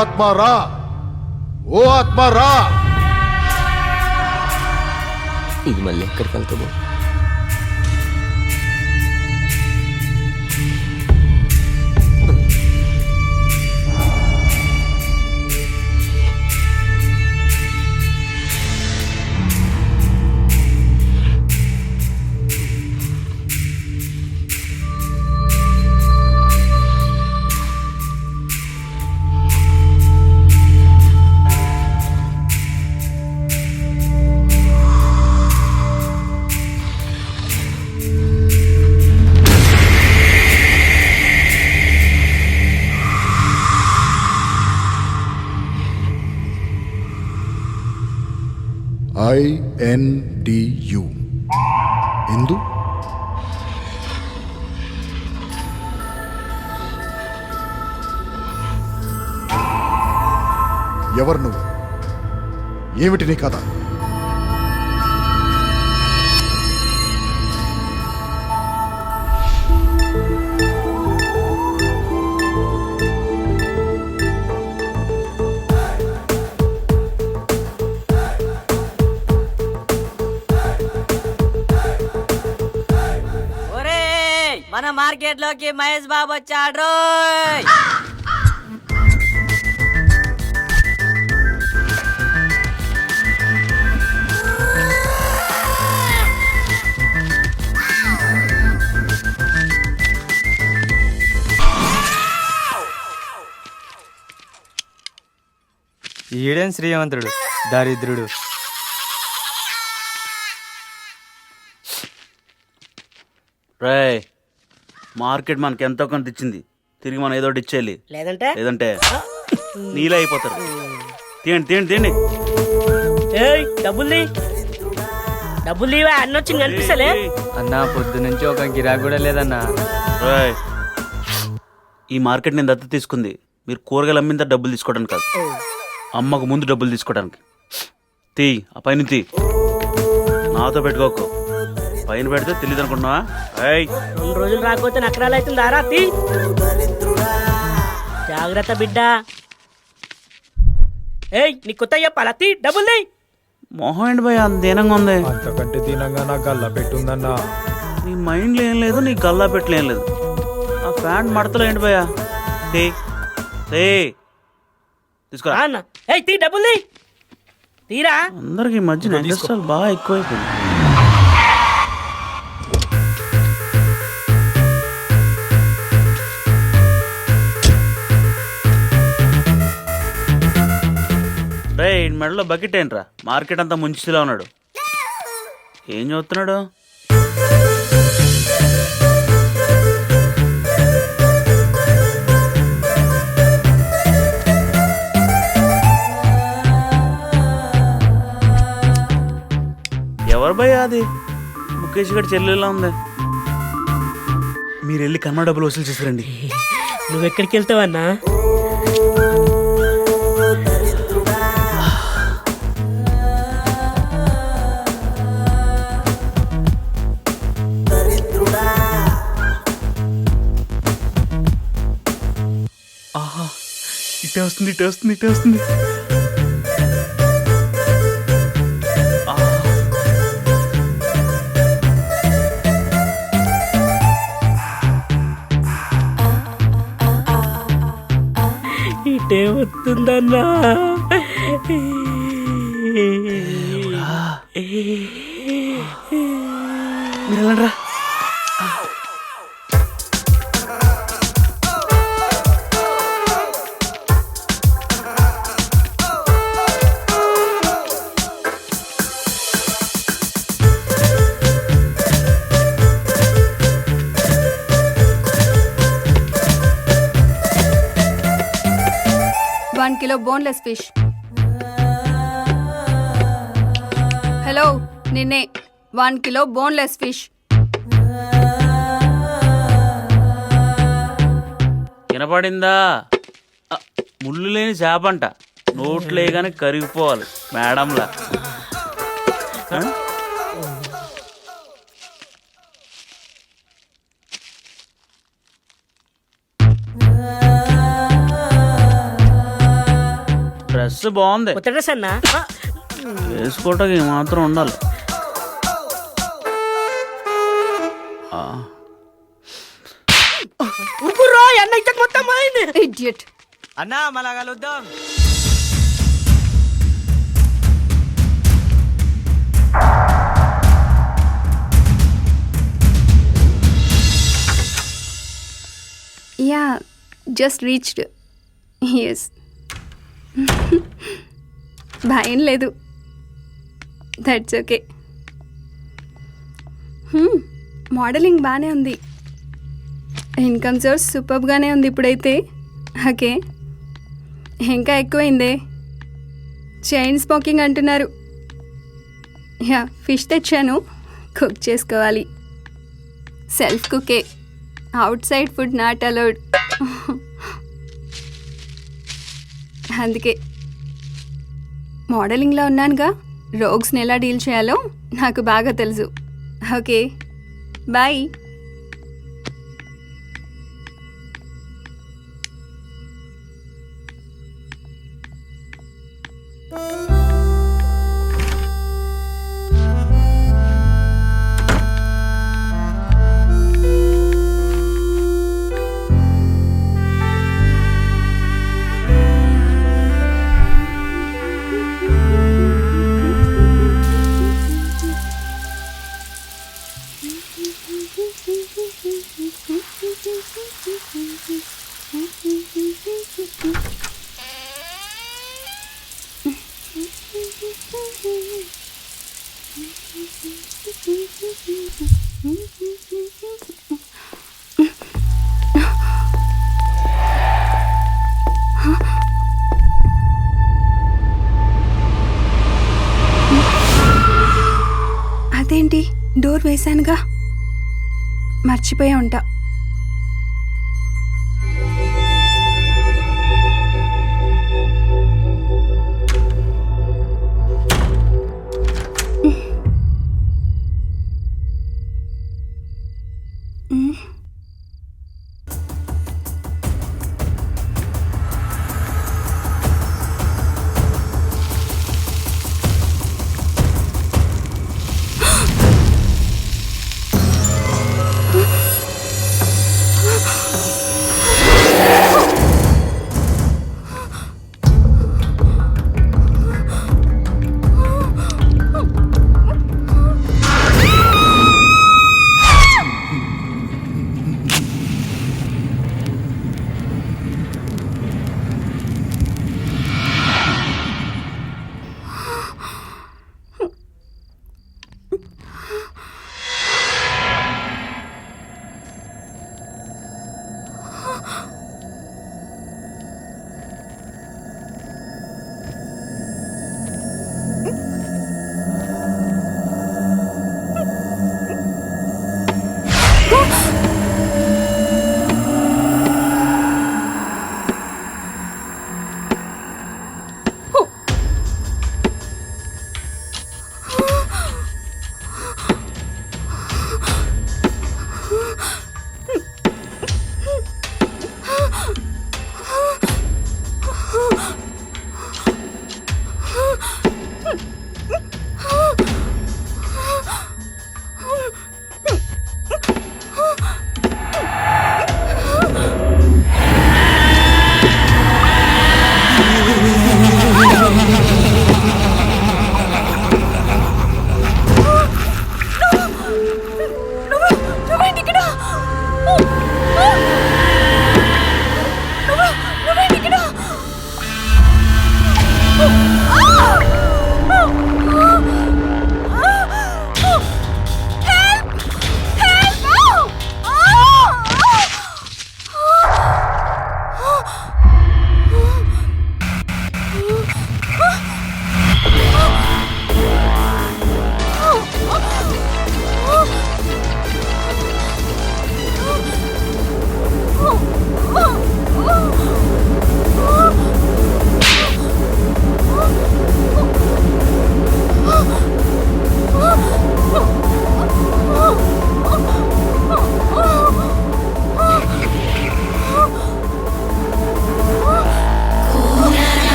ఆత్మ రా, ఓ ఆత్మ రా. ఇది మళ్ళీ ఎక్కడికి వెళ్తాము? INDU ఎందు ఎవరు నువ్వు? ఏమిటి నీ కథ? మన మార్కెట్ లోకి మహేష్ బాబు వచ్చాడు. ఈడేం శ్రీమంతుడు, దరిద్రుడు. రేయ్, మార్కెట్ మనకి ఎంతో కొంత ఇచ్చింది, తిరిగి మనం ఏదో ఇచ్చేయాలి, లేదంటే నీళ్ళే అయిపోతారు. తీయండి తీయండి తీయండి. డబ్బులు లేవా? అన్న వచ్చి కనిపిస్తలే అన్నా, పొద్దు నుంచి ఒక గిరాకు కూడా లేదన్నా. రేయ్, ఈ మార్కెట్ నేను దత్తత తీసుకుంది మీరు కూరగాయలు అమ్మిందా డబ్బులు తీసుకోవడానికి కాదు, అమ్మకు ముందు డబ్బులు తీసుకోవడానికి. తీ, ఆ పైన తీ, నాతో పెట్టుకోకు. పైన పెడితే తెలియదు అనుకుంటున్నావా? 2 రోజులు రాకపోతే నకరాలు అవుతుంది. ఆరాతి జాగ్రత్త బిడ్డ. నీ కొత్త చెప్పాలా? తీ, డబ్బులు మొహం ఏంటి భయ అంత దీనంగా ఉంది? అంతకంటే దీనంగా నాకు గల్లా పెట్టుందన్నా. నీ మైండ్లో ఏం లేదు, నీ గల్లా పెట్టలేం లేదు. ఆ ప్యాంట్ మడతలో ఏంటి భయ? తీసుకోరా అన్న. తీ, డబ్బులు తీరా. అందరికి ఈ మధ్యన ఎక్స్ట్రాలు బాగా ఎక్కువైపోయింది. రే, మెడలో బకెట్ ఏంట్రా? మార్కెట్ అంతా ముంచిలా ఉన్నాడు. ఏం చదువుతున్నాడు? ఎవరు భయ్యా అది? ముఖేష్ గడి చెల్లెలా ఉంది. మీరు వెళ్ళి కన్నా డబ్బులు వసూలు చేసారండి. నువ్వెక్కడికి వెళ్తావన్నా? ఇటే వస్తుంది, ఇటే వస్తుంది, ఇటే వస్తుంది. ఇటే వస్తుందన్నా. మీరు వెళ్ళండిరా. Kilo boneless fish. హలో, నిన్నే. 1 కిలో బోన్లెస్ ఫిష్. వినపడిందా? ముళ్ళు లేని చేపంట, నోట్లే గాని కరిగిపోవాలి మేడంలా. డ్రెస్ బాగుంది, కొత్త డ్రెస్ అన్నా వేసుకోవటానికి మాత్రం ఉండాలి. ఆ, ఊరుకుర్రో, అన్న ఇచ్చక మొత్తం పోయింది. ఇడియట్. అన్నా మళ్ళా కలుద్దాం. Yeah just reached. ఎస్. భయం లేదు. That's okay. మోడలింగ్ బాగానే ఉంది. ఇన్కమ్ సోర్స్ సూపర్గానే ఉంది ఇప్పుడైతే. ఓకే, ఇంకా ఎక్కువైందే. చైన్ స్మోకింగ్ అంటున్నారు. యా ఫిష్ తెచ్చాను, కుక్ చేసుకోవాలి. Self Kukke, out side food not allowed. అందుకే మోడలింగ్లో ఉన్నానుగా, రోగ్స్ని ఎలా డీల్ చేయాలో నాకు బాగా తెలుసు. Okay bye. అదేంటి, డోర్ వేశానుగా, మర్చిపోయా ఉంటా.